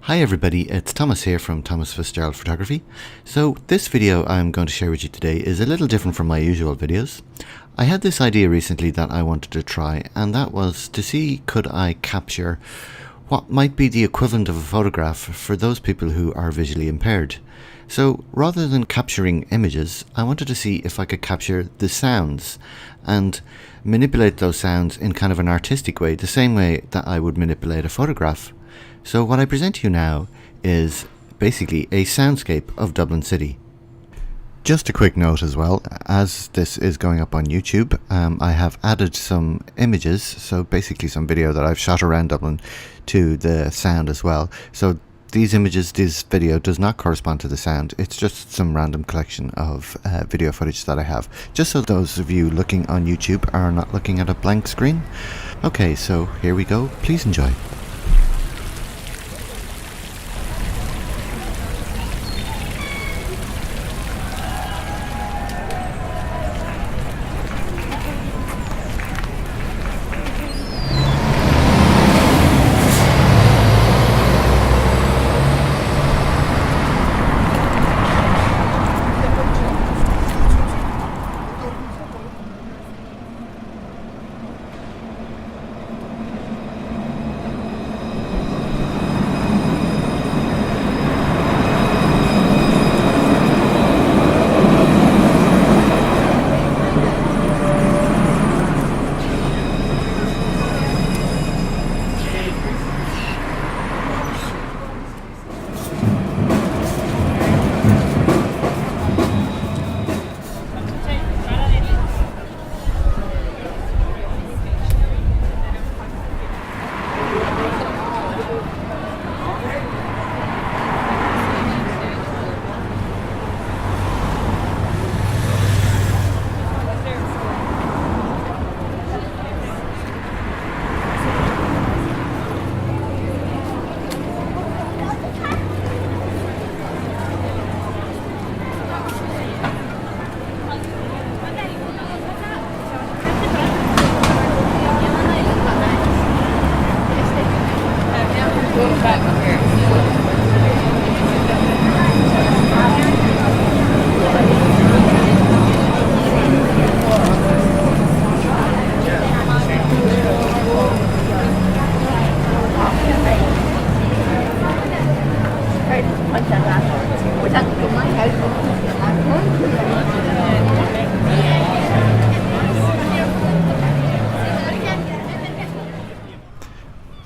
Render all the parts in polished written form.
Hi everybody, it's Thomas here from Thomas Fitzgerald Photography. So this video I'm going to share with you today is a little different from my usual videos. I had this idea recently that I wanted to try, and that was to see could I capture what might be the equivalent of a photograph for those people who are visually impaired. So rather than capturing images, I wanted to see if I could capture the sounds and manipulate those sounds in kind of an artistic way, the same way that I would manipulate a photograph. So what I present to you now is basically a soundscape of Dublin City. Just a quick note as well, as this is going up on YouTube, I have added some images, so basically some video that I've shot around Dublin to the sound as well. So these images, this video does not correspond to the sound, it's just some random collection of video footage that I have, just so those of you looking on YouTube are not looking at a blank screen. Okay, so here we go, please enjoy.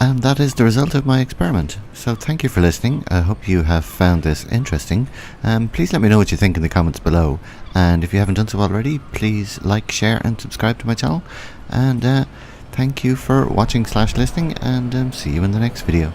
And that is the result of my experiment. So thank you for listening. I hope you have found this interesting. Please let me know what you think in the comments below. And if you haven't done so already, please like, share and subscribe to my channel. And thank you for watching / listening, and see you in the next video.